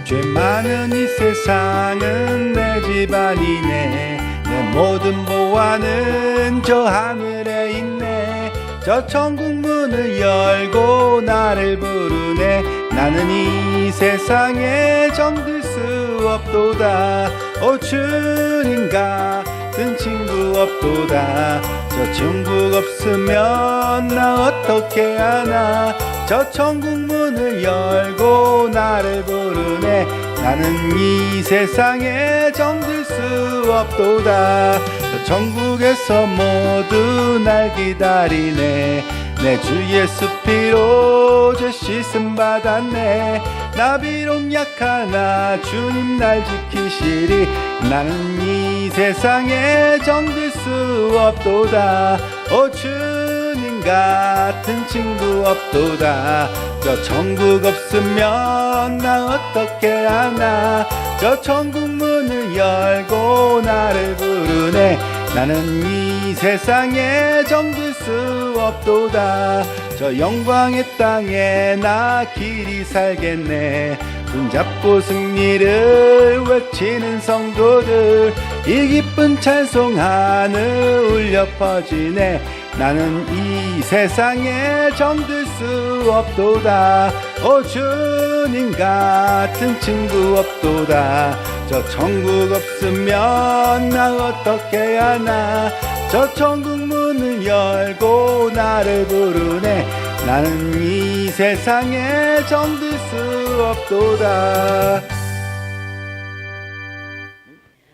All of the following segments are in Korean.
죄 많은 이 세상은 내 집안이네. 내 모든 보화는 저 하늘에 있네. 저 천국 문을 열고 나를 부르네. 나는 이 세상에 정들 수 없도다. 오 주님 같은 친구 없도다. 저 천국 없으면 나 어떻게 하나. 저 천국 문을 열고 나를 부르네. 나는 이 세상에 정들 수 없도다. 저 천국에서 모두 날 기다리네. 내 주 예수 피로 죄 씻음 받았네. 나 비록 약하나 주님 날 지키시리. 나는 이 세상에 정들 수 없도다. 오 주님 같은 친구 없도다. 저 천국 없으면 나 어떻게 하나. 저 천국 문을 열고 나를 부르네. 나는 이 세상에 정들 수 없도다. 저 영광의 땅에 나 길이 살겠네. 손잡고 승리를 외치는 성도들, 이 기쁜 찬송 하늘 울려 퍼지네. 나는 이 세상에 정들 수 없도다. 오 주님 같은 친구 없도다. 저 천국 없으면 나 어떻게 하나. 저 천국 문을 열고 나를 부르네. 나는 이 세상에 정들 수 없도다.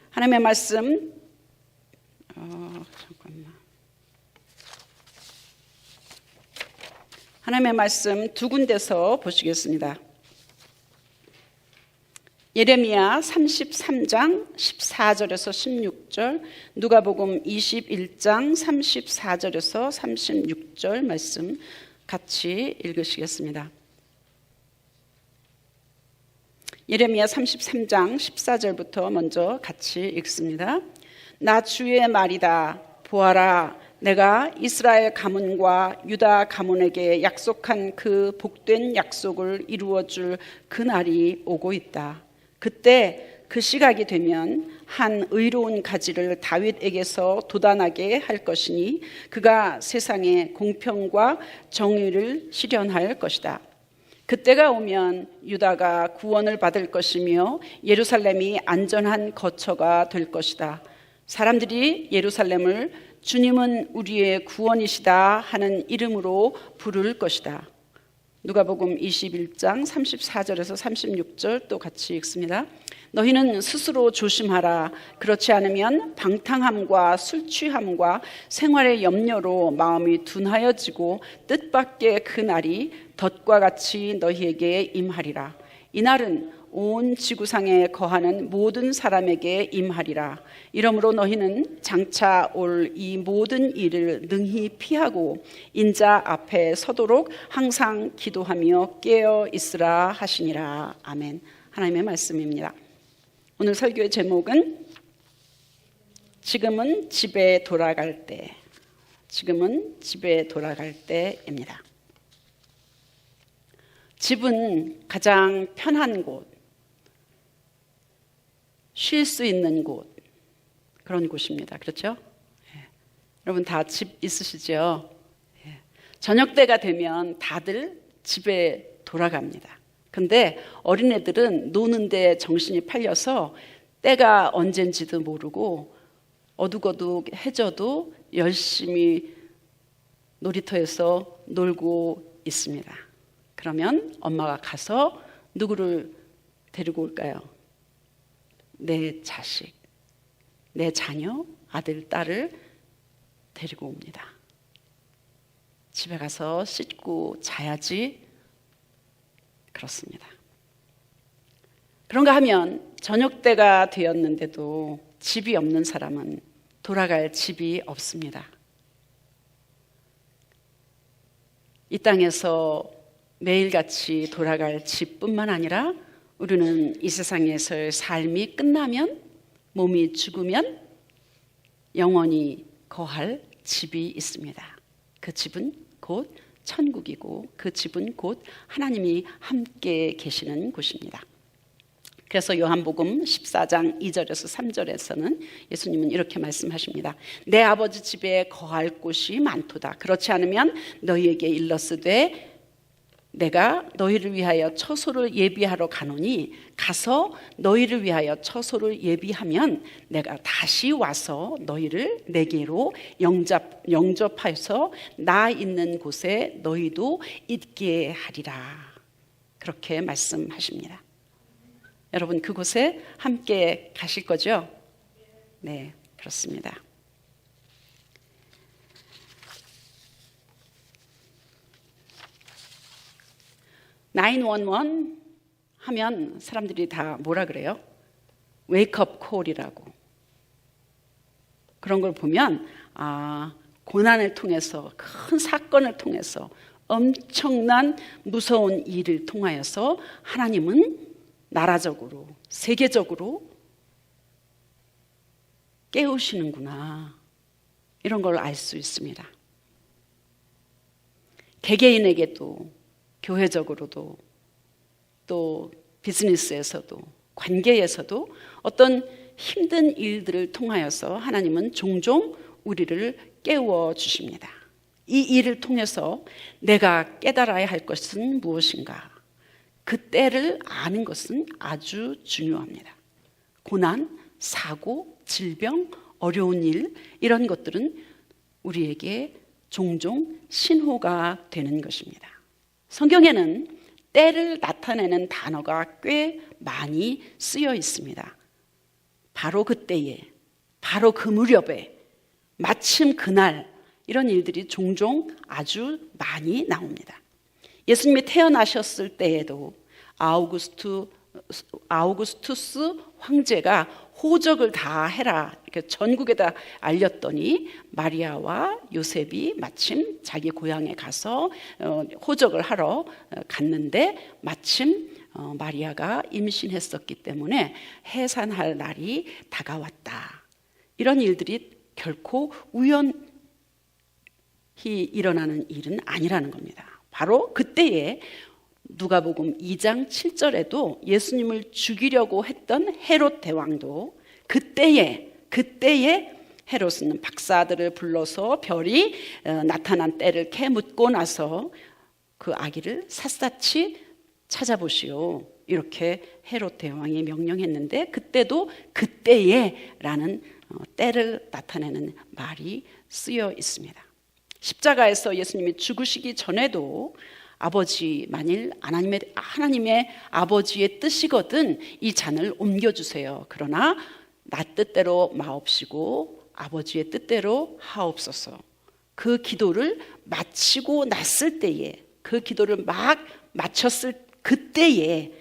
하나님의 말씀 하나님의 말씀 두 군데서 보시겠습니다. 예레미야 33장 14절에서 16절, 누가복음 21장 34절에서 36절 말씀 같이 읽으시겠습니다. 예레미야 33장 14절부터 먼저 같이 읽습니다. 나 주의 말이다. 보아라, 내가 이스라엘 가문과 유다 가문에게 약속한 그 복된 약속을 이루어줄 그날이 오고 있다. 그때 그 시각이 되면 한 의로운 가지를 다윗에게서 돋아나게 할 것이니 그가 세상에 공평과 정의를 실현할 것이다. 그때가 오면 유다가 구원을 받을 것이며 예루살렘이 안전한 거처가 될 것이다. 사람들이 예루살렘을 주님은 우리의 구원이시다 하는 이름으로 부를 것이다. 누가복음 21장 34절에서 36절 또 같이 읽습니다. 너희는 스스로 조심하라. 그렇지 않으면 방탕함과 술 취함과 생활의 염려로 마음이 둔하여지고 뜻밖의 그 날이 덫과 같이 너희에게 임하리라. 이날은 온 지구상에 거하는 모든 사람에게 임하리라. 이러므로 너희는 장차 올 이 모든 일을 능히 피하고 인자 앞에 서도록 항상 기도하며 깨어 있으라 하시니라. 아멘. 하나님의 말씀입니다. 오늘 설교의 제목은 지금은 집에 돌아갈 때, 지금은 집에 돌아갈 때입니다. 집은 가장 편한 곳, 쉴 수 있는 곳, 그런 곳입니다. 그렇죠? 예. 여러분 다 집 있으시죠? 예. 저녁 때가 되면 다들 집에 돌아갑니다. 근데 어린애들은 노는데 정신이 팔려서 때가 언젠지도 모르고 어둑어둑해져도 열심히 놀이터에서 놀고 있습니다. 그러면 엄마가 가서 누구를 데리고 올까요? 내 자식, 내 자녀, 아들, 딸을 데리고 옵니다. 집에 가서 씻고 자야지. 그렇습니다. 그런가 하면 저녁 때가 되었는데도 집이 없는 사람은 돌아갈 집이 없습니다. 이 땅에서 매일같이 돌아갈 집뿐만 아니라 우리는 이 세상에서의 삶이 끝나면, 몸이 죽으면 영원히 거할 집이 있습니다. 그 집은 곧 천국이고 그 집은 곧 하나님이 함께 계시는 곳입니다. 그래서 요한복음 14장 2절에서 3절에서는 예수님은 이렇게 말씀하십니다. 내 아버지 집에 거할 곳이 많도다. 그렇지 않으면 너희에게 일렀으되 내가 너희를 위하여 처소를 예비하러 가노니 가서 너희를 위하여 처소를 예비하면 내가 다시 와서 너희를 내게로 영접하여서 나 있는 곳에 너희도 있게 하리라. 그렇게 말씀하십니다. 여러분 그곳에 함께 가실 거죠? 네, 그렇습니다. (911) 하면 사람들이 다 뭐라 그래요? 웨이크업 콜이라고. 그런 걸 보면 고난을 통해서, 큰 사건을 통해서, 엄청난 무서운 일을 통하여서 하나님은 나라적으로, 세계적으로 깨우시는구나, 이런 걸 알 수 있습니다. 개개인에게도, 교회적으로도, 또 비즈니스에서도, 관계에서도 어떤 힘든 일들을 통하여서 하나님은 종종 우리를 깨워 주십니다. 이 일을 통해서 내가 깨달아야 할 것은 무엇인가, 그 때를 아는 것은 아주 중요합니다. 고난, 사고, 질병, 어려운 일, 이런 것들은 우리에게 종종 신호가 되는 것입니다. 성경에는 때를 나타내는 단어가 꽤 많이 쓰여 있습니다. 바로 그때에, 바로 그 무렵에, 마침 그날, 이런 일들이 종종 아주 많이 나옵니다. 예수님이 태어나셨을 때에도 아우구스투스 황제가 호적을 다 해라, 이렇게 전국에다 알렸더니 마리아와 요셉이 마침 자기 고향에 가서 호적을 하러 갔는데 마침 마리아가 임신했었기 때문에 해산할 날이 다가왔다. 이런 일들이 결코 우연히 일어나는 일은 아니라는 겁니다. 바로 그때에 누가복음 2장 7절에도 예수님을 죽이려고 했던 헤롯 대왕도 그때에 헤롯은 박사들을 불러서 별이 나타난 때를 캐묻고 나서 그 아기를 샅샅이 찾아보시오, 이렇게 헤롯 대왕이 명령했는데 그때도 그때에라는 때를 나타내는 말이 쓰여 있습니다. 십자가에서 예수님이 죽으시기 전에도 아버지, 만일 하나님의 아버지의 뜻이거든 이 잔을 옮겨주세요. 그러나 나 뜻대로 마옵시고 아버지의 뜻대로 하옵소서. 그 기도를 마치고 났을 때에, 그 기도를 막 마쳤을 그때에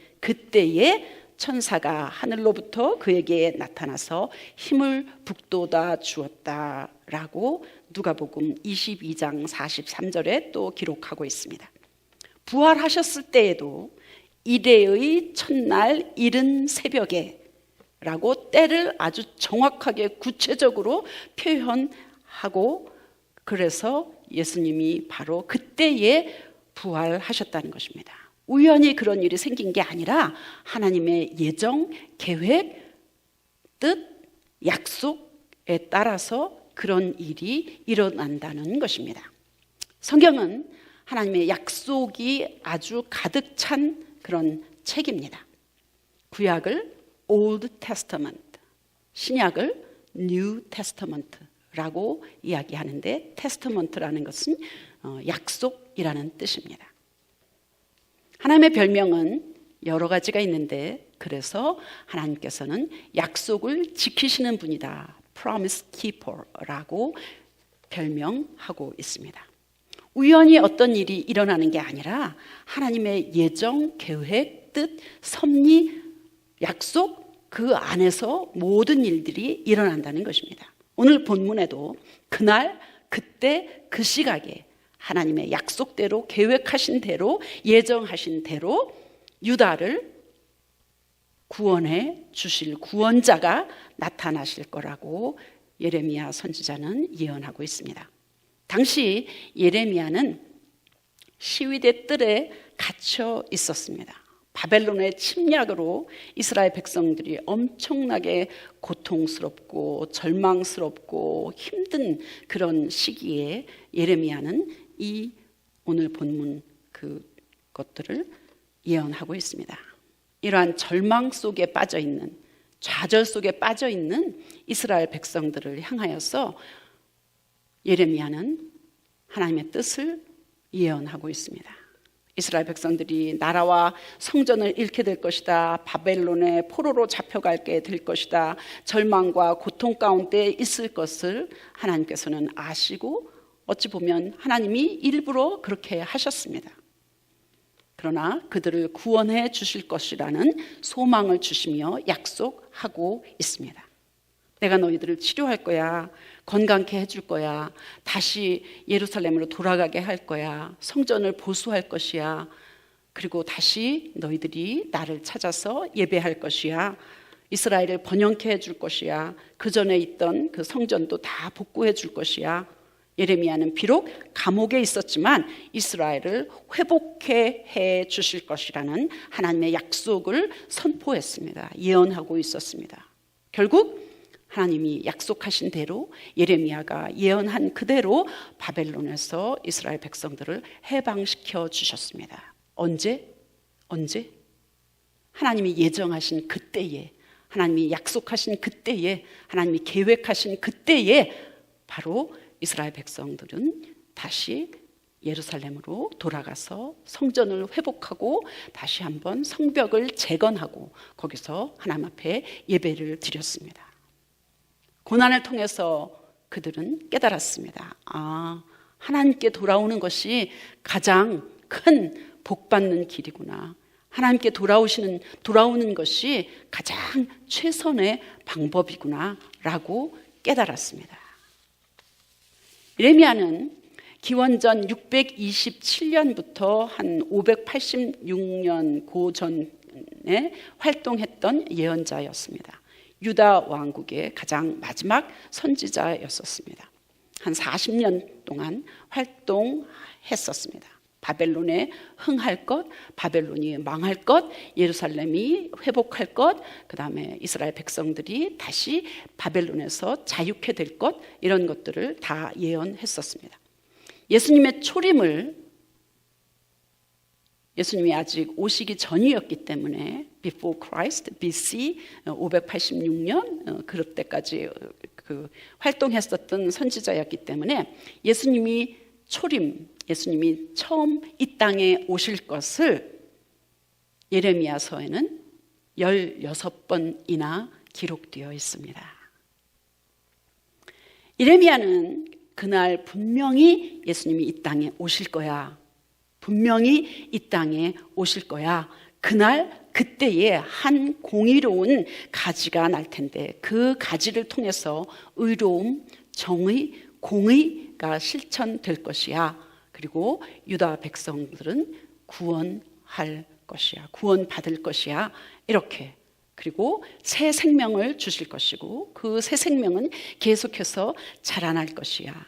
천사가 하늘로부터 그에게 나타나서 힘을 북돋아 주었다라고 누가복음 22장 43절에 또 기록하고 있습니다. 부활하셨을 때에도 이레의 첫날 이른 새벽에 라고 때를 아주 정확하게 구체적으로 표현하고, 그래서 예수님이 바로 그때에 부활하셨다는 것입니다. 우연히 그런 일이 생긴 게 아니라 하나님의 예정, 계획, 뜻, 약속에 따라서 그런 일이 일어난다는 것입니다. 성경은 하나님의 약속이 아주 가득 찬 그런 책입니다. 구약을 Old Testament, 신약을 New Testament라고 이야기하는데, 테스터먼트라는 것은 약속이라는 뜻입니다. 하나님의 별명은 여러 가지가 있는데, 그래서 하나님께서는 약속을 지키시는 분이다, Promise Keeper라고 별명하고 있습니다. 우연히 어떤 일이 일어나는 게 아니라 하나님의 예정, 계획, 뜻, 섭리, 약속, 그 안에서 모든 일들이 일어난다는 것입니다. 오늘 본문에도 그날, 그때, 그 시각에 하나님의 약속대로, 계획하신 대로, 예정하신 대로 유다를 구원해 주실 구원자가 나타나실 거라고 예레미야 선지자는 예언하고 있습니다. 당시 예레미야는 시위대 뜰에 갇혀 있었습니다. 바벨론의 침략으로 이스라엘 백성들이 엄청나게 고통스럽고 절망스럽고 힘든 그런 시기에 예레미야는 이 오늘 본문 그것들을 예언하고 있습니다. 이러한 절망 속에 빠져있는, 좌절 속에 빠져있는 이스라엘 백성들을 향하여서 예레미야는 하나님의 뜻을 예언하고 있습니다. 이스라엘 백성들이 나라와 성전을 잃게 될 것이다. 바벨론의 포로로 잡혀가게 될 것이다. 절망과 고통 가운데 있을 것을 하나님께서는 아시고 어찌 보면 하나님이 일부러 그렇게 하셨습니다. 그러나 그들을 구원해 주실 것이라는 소망을 주시며 약속하고 있습니다. 내가 너희들을 치료할 거야. 건강케 해줄 거야. 다시 예루살렘으로 돌아가게 할 거야. 성전을 보수할 것이야. 그리고 다시 너희들이 나를 찾아서 예배할 것이야. 이스라엘을 번영케 해줄 것이야. 그 전에 있던 그 성전도 다 복구해 줄 것이야. 예레미야는 비록 감옥에 있었지만 이스라엘을 회복해 해 주실 것이라는 하나님의 약속을 선포했습니다. 예언하고 있었습니다. 결국 하나님이 약속하신 대로 예레미야가 예언한 그대로 바벨론에서 이스라엘 백성들을 해방시켜 주셨습니다. 언제? 하나님이 예정하신 그때에, 하나님이 약속하신 그때에, 하나님이 계획하신 그때에 바로 이스라엘 백성들은 다시 예루살렘으로 돌아가서 성전을 회복하고 다시 한번 성벽을 재건하고 거기서 하나님 앞에 예배를 드렸습니다. 고난을 통해서 그들은 깨달았습니다. 하나님께 돌아오는 것이 가장 큰 복받는 길이구나. 하나님께 돌아오는 것이 가장 최선의 방법이구나 라고 깨달았습니다. 예레미야는 기원전 627년부터 한 586년 고전에 활동했던 예언자였습니다. 유다 왕국의 가장 마지막 선지자였었습니다. 한 40년 동안 활동했었습니다. 바벨론에 흥할 것, 바벨론이 망할 것, 예루살렘이 회복할 것, 그 다음에 이스라엘 백성들이 다시 바벨론에서 자유케 될 것, 이런 것들을 다 예언했었습니다. 예수님의 초림을, 예수님이 아직 오시기 전이었기 때문에 Before Christ, BC 586년 그때까지 활동했었던 선지자였기 때문에 예수님이 예수님이 처음 이 땅에 오실 것을 예레미야서에는 16번이나 기록되어 있습니다. 예레미야는 그날 분명히 예수님이 이 땅에 오실 거야. 분명히 이 땅에 오실 거야. 그때에 한 공의로운 가지가 날 텐데 그 가지를 통해서 의로움, 정의, 공의가 실천될 것이야. 그리고 유다 백성들은 구원할 것이야. 구원받을 것이야. 이렇게. 그리고 새 생명을 주실 것이고 그 새 생명은 계속해서 자라날 것이야.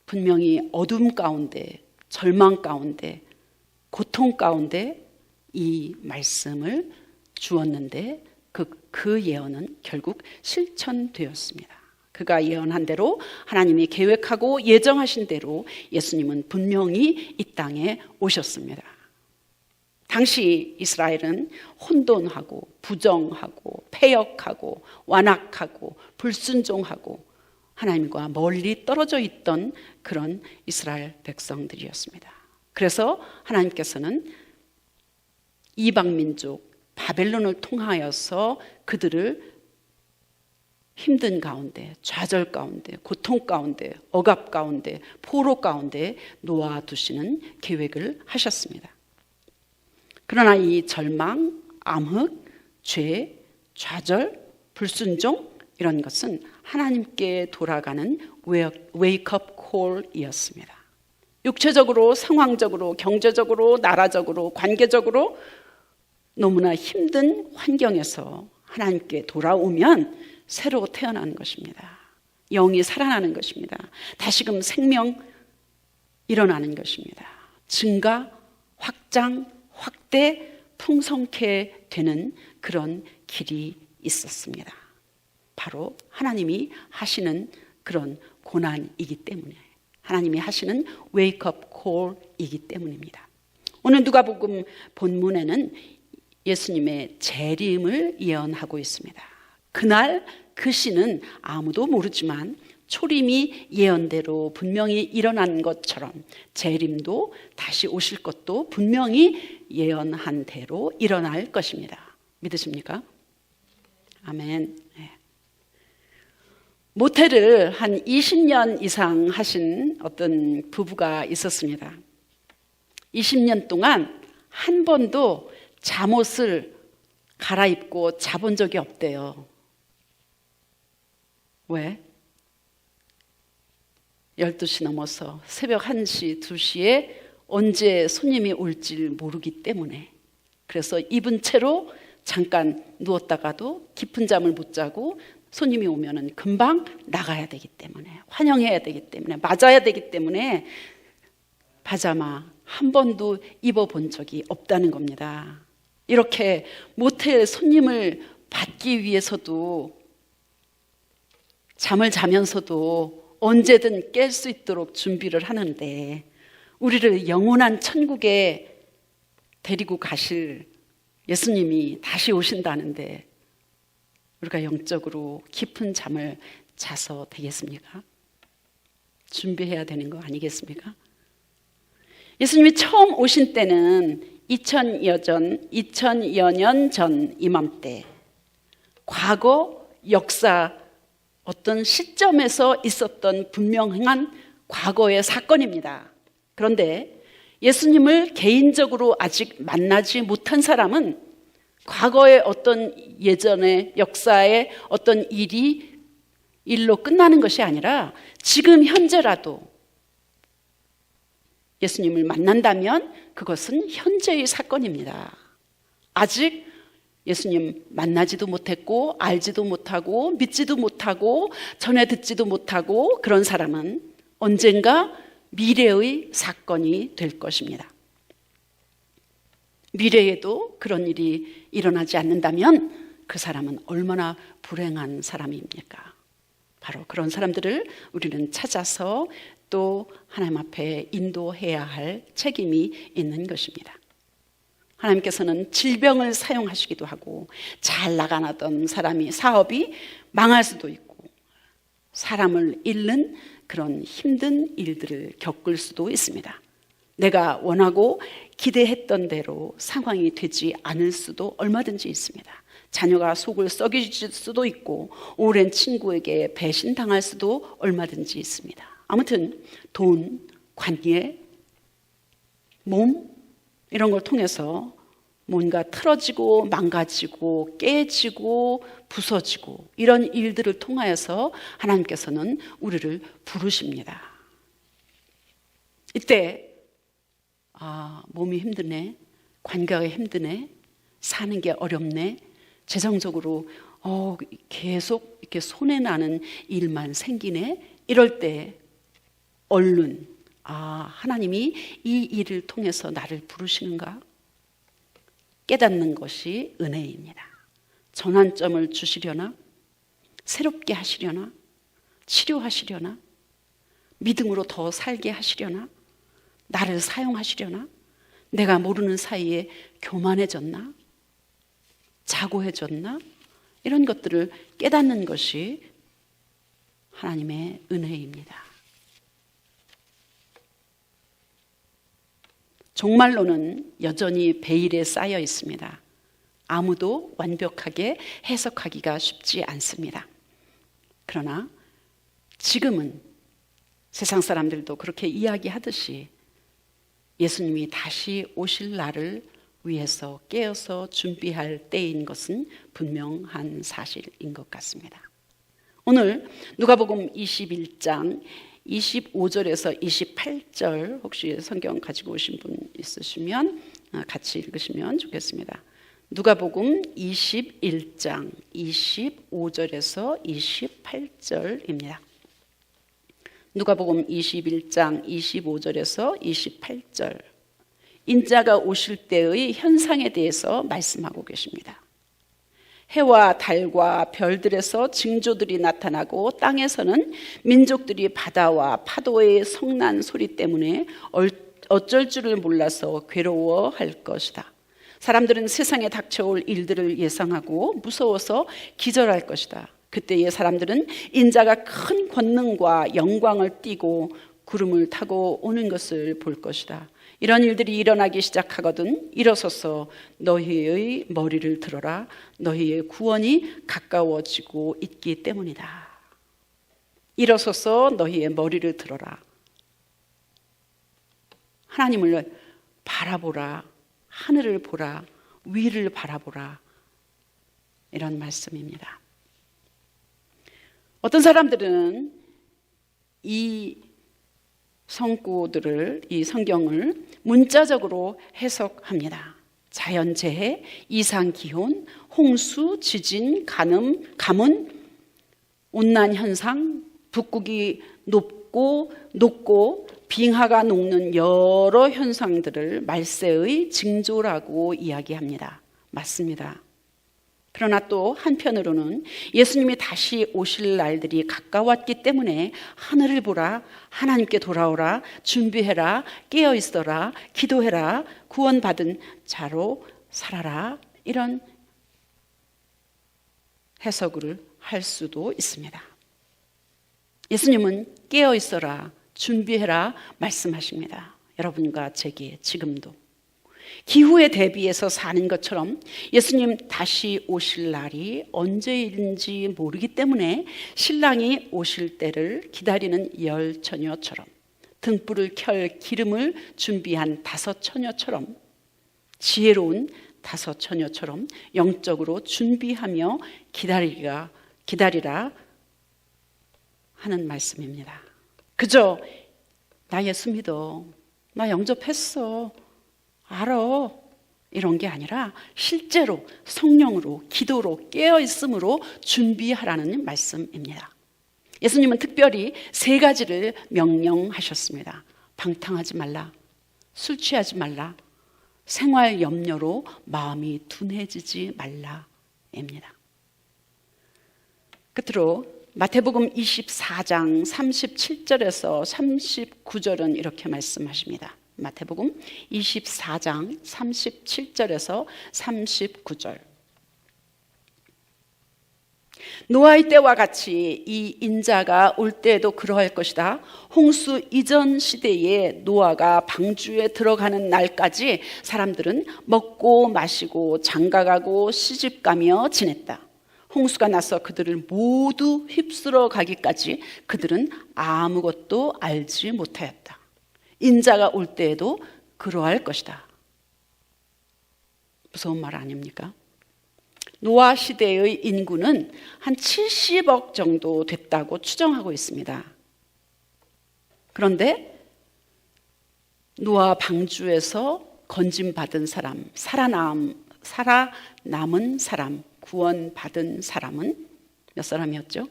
분명히 어둠 가운데, 절망 가운데, 고통 가운데 이 말씀을 주었는데 그 예언은 결국 실천되었습니다. 그가 예언한 대로 하나님이 계획하고 예정하신 대로 예수님은 분명히 이 땅에 오셨습니다. 당시 이스라엘은 혼돈하고 부정하고 패역하고 완악하고 불순종하고 하나님과 멀리 떨어져 있던 그런 이스라엘 백성들이었습니다. 그래서 하나님께서는 이방민족 바벨론을 통하여서 그들을 힘든 가운데, 좌절 가운데, 고통 가운데, 억압 가운데, 포로 가운데 놓아두시는 계획을 하셨습니다. 그러나 이 절망, 암흑, 죄, 좌절, 불순종 이런 것은 하나님께 돌아가는 웨이크업 콜이었습니다. 육체적으로, 상황적으로, 경제적으로, 나라적으로, 관계적으로 너무나 힘든 환경에서 하나님께 돌아오면 새로 태어나는 것입니다. 영이 살아나는 것입니다. 다시금 생명 일어나는 것입니다. 증가, 확장, 확대, 풍성케 되는 그런 길이 있었습니다. 바로 하나님이 하시는 그런 고난이기 때문에, 하나님이 하시는 웨이크업 콜이기 때문입니다. 오늘 누가복음 본문에는 예수님의 재림을 예언하고 있습니다. 그날 그 시는 아무도 모르지만 초림이 예언대로 분명히 일어난 것처럼 재림도 다시 오실 것도 분명히 예언한 대로 일어날 것입니다. 믿으십니까? 아멘. 네. 모텔을 한 20년 이상 하신 어떤 부부가 있었습니다. 20년 동안 한 번도 잠옷을 갈아입고 자본 적이 없대요. 왜? 12시 넘어서 새벽 1시, 2시에 언제 손님이 올지 모르기 때문에, 그래서 입은 채로 잠깐 누웠다가도 깊은 잠을 못 자고 손님이 오면은 금방 나가야 되기 때문에, 환영해야 되기 때문에, 맞아야 되기 때문에 파자마 한 번도 입어본 적이 없다는 겁니다. 이렇게 모텔 손님을 받기 위해서도 잠을 자면서도 언제든 깰 수 있도록 준비를 하는데, 우리를 영원한 천국에 데리고 가실 예수님이 다시 오신다는데 우리가 영적으로 깊은 잠을 자서 되겠습니까? 준비해야 되는 거 아니겠습니까? 예수님이 처음 오신 때는 2000여 년 전 이맘때, 과거 역사 어떤 시점에서 있었던 분명한 과거의 사건입니다. 그런데 예수님을 개인적으로 아직 만나지 못한 사람은 과거의 어떤 예전의 역사의 어떤 일로 끝나는 것이 아니라 지금 현재라도 예수님을 만난다면 그것은 현재의 사건입니다. 아직 예수님 만나지도 못했고 알지도 못하고 믿지도 못하고 전해 듣지도 못하고 그런 사람은 언젠가 미래의 사건이 될 것입니다. 미래에도 그런 일이 일어나지 않는다면 그 사람은 얼마나 불행한 사람입니까? 바로 그런 사람들을 우리는 찾아서 또 하나님 앞에 인도해야 할 책임이 있는 것입니다. 하나님께서는 질병을 사용하시기도 하고, 잘 나가던 사람이 사업이 망할 수도 있고, 사람을 잃는 그런 힘든 일들을 겪을 수도 있습니다. 내가 원하고 기대했던 대로 상황이 되지 않을 수도 얼마든지 있습니다. 자녀가 속을 썩일 수도 있고, 오랜 친구에게 배신당할 수도 얼마든지 있습니다. 아무튼 돈, 관계, 몸 이런 걸 통해서 뭔가 틀어지고 망가지고 깨지고 부서지고 이런 일들을 통하여서 하나님께서는 우리를 부르십니다. 이때 몸이 힘드네, 관계가 힘드네, 사는 게 어렵네, 재정적으로 계속 이렇게 손해나는 일만 생기네, 이럴 때 얼른 하나님이 이 일을 통해서 나를 부르시는가 깨닫는 것이 은혜입니다. 전환점을 주시려나, 새롭게 하시려나, 치료하시려나, 믿음으로 더 살게 하시려나, 나를 사용하시려나, 내가 모르는 사이에 교만해졌나, 자고해졌나, 이런 것들을 깨닫는 것이 하나님의 은혜입니다. 종말론은 여전히 베일에 쌓여 있습니다. 아무도 완벽하게 해석하기가 쉽지 않습니다. 그러나 지금은 세상 사람들도 그렇게 이야기하듯이 예수님이 다시 오실 날을 위해서 깨어서 준비할 때인 것은 분명한 사실인 것 같습니다. 오늘 누가복음 21장 25절에서 28절 혹시 성경 가지고 오신 분 있으시면 같이 읽으시면 좋겠습니다. 누가복음 21장 25절에서 28절입니다. 누가복음 21장 25절에서 28절 인자가 오실 때의 현상에 대해서 말씀하고 계십니다. 해와 달과 별들에서 징조들이 나타나고 땅에서는 민족들이 바다와 파도의 성난 소리 때문에 어쩔 줄을 몰라서 괴로워할 것이다. 사람들은 세상에 닥쳐올 일들을 예상하고 무서워서 기절할 것이다. 그때의 사람들은 인자가 큰 권능과 영광을 띠고 구름을 타고 오는 것을 볼 것이다. 이런 일들이 일어나기 시작하거든 일어서서 너희의 머리를 들어라. 너희의 구원이 가까워지고 있기 때문이다. 일어서서 너희의 머리를 들어라. 하나님을 바라보라. 하늘을 보라. 위를 바라보라. 이런 말씀입니다. 어떤 사람들은 이 성구들을, 이 성경을 문자적으로 해석합니다. 자연재해, 이상기온, 홍수, 지진, 가뭄, 온난현상, 북극이 녹고 빙하가 녹는 여러 현상들을 말세의 징조라고 이야기합니다. 맞습니다. 그러나 또 한편으로는 예수님이 다시 오실 날들이 가까웠기 때문에 하늘을 보라, 하나님께 돌아오라, 준비해라, 깨어있어라, 기도해라, 구원받은 자로 살아라, 이런 해석을 할 수도 있습니다. 예수님은 깨어있어라, 준비해라 말씀하십니다. 여러분과 제게 지금도 기후에 대비해서 사는 것처럼 예수님 다시 오실 날이 언제인지 모르기 때문에 신랑이 오실 때를 기다리는 열 처녀처럼, 등불을 켤 기름을 준비한 다섯 처녀처럼, 지혜로운 다섯 처녀처럼 영적으로 준비하며 기다리라 하는 말씀입니다. 그저 나 예수 믿어, 나 영접했어, 알아, 이런 게 아니라 실제로 성령으로, 기도로, 깨어있음으로 준비하라는 말씀입니다. 예수님은 특별히 세 가지를 명령하셨습니다. 방탕하지 말라, 술 취하지 말라, 생활 염려로 마음이 둔해지지 말라입니다. 끝으로 마태복음 24장 37절에서 39절은 이렇게 말씀하십니다. 마태복음 24장 37절에서 39절. 노아의 때와 같이 이 인자가 올 때에도 그러할 것이다. 홍수 이전 시대에 노아가 방주에 들어가는 날까지 사람들은 먹고 마시고 장가가고 시집가며 지냈다. 홍수가 나서 그들을 모두 휩쓸어 가기까지 그들은 아무것도 알지 못하였다. 인자가 올 때에도 그러할 것이다. 무서운 말 아닙니까? 노아 시대의 인구는 한 70억 정도 됐다고 추정하고 있습니다. 그런데 노아 방주에서 건짐받은 사람, 살아남은 사람, 구원받은 사람은 몇 사람이었죠?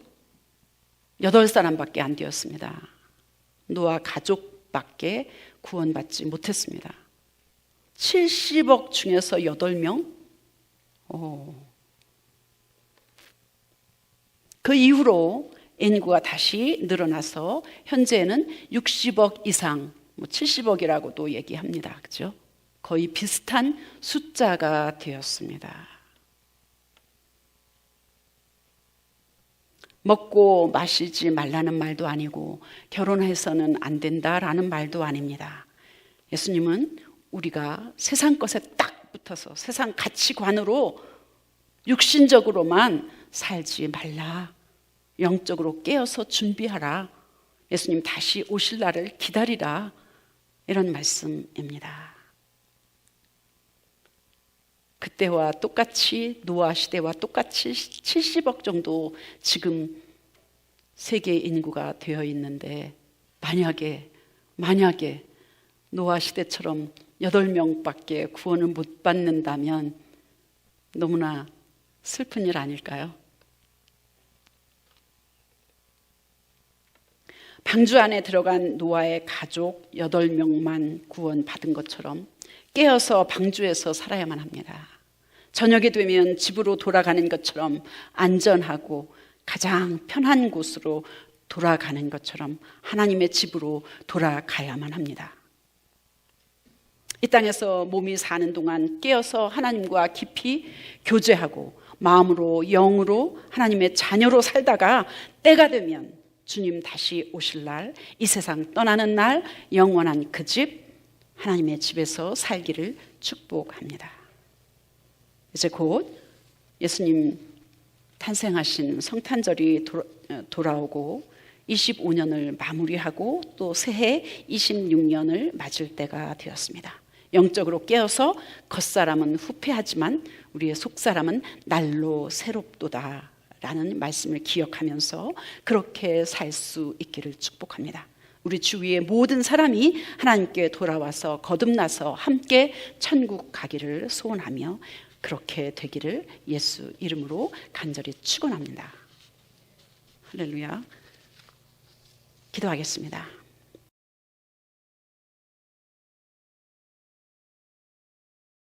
8사람밖에 안 되었습니다. 노아 가족밖에 구원받지 못했습니다. 70억 중에서 8명? 그 이후로 인구가 다시 늘어나서 현재는 60억 이상, 70억이라고도 얘기합니다. 그렇죠? 거의 비슷한 숫자가 되었습니다. 먹고 마시지 말라는 말도 아니고 결혼해서는 안 된다라는 말도 아닙니다. 예수님은 우리가 세상 것에 딱 붙어서 세상 가치관으로 육신적으로만 살지 말라. 영적으로 깨어서 준비하라. 예수님 다시 오실 날을 기다리라. 이런 말씀입니다. 그때와 똑같이 노아 시대와 똑같이 70억 정도 지금 세계 인구가 되어 있는데 만약에 노아 시대처럼 8명밖에 구원을 못 받는다면 너무나 슬픈 일 아닐까요? 방주 안에 들어간 노아의 가족 8명만 구원받은 것처럼 깨어서 방주에서 살아야만 합니다. 저녁이 되면 집으로 돌아가는 것처럼 안전하고 가장 편한 곳으로 돌아가는 것처럼 하나님의 집으로 돌아가야만 합니다. 이 땅에서 몸이 사는 동안 깨어서 하나님과 깊이 교제하고 마음으로 영으로 하나님의 자녀로 살다가 때가 되면 주님 다시 오실 날, 이 세상 떠나는 날, 영원한 그 집, 하나님의 집에서 살기를 축복합니다. 이제 곧 예수님 탄생하신 성탄절이 돌아오고 25년을 마무리하고 또 새해 26년을 맞을 때가 되었습니다. 영적으로 깨어서 겉사람은 후패하지만 우리의 속사람은 날로 새롭도다 라는 말씀을 기억하면서 그렇게 살 수 있기를 축복합니다. 우리 주위의 모든 사람이 하나님께 돌아와서 거듭나서 함께 천국 가기를 소원하며 그렇게 되기를 예수 이름으로 간절히 축원합니다. 할렐루야. 기도하겠습니다.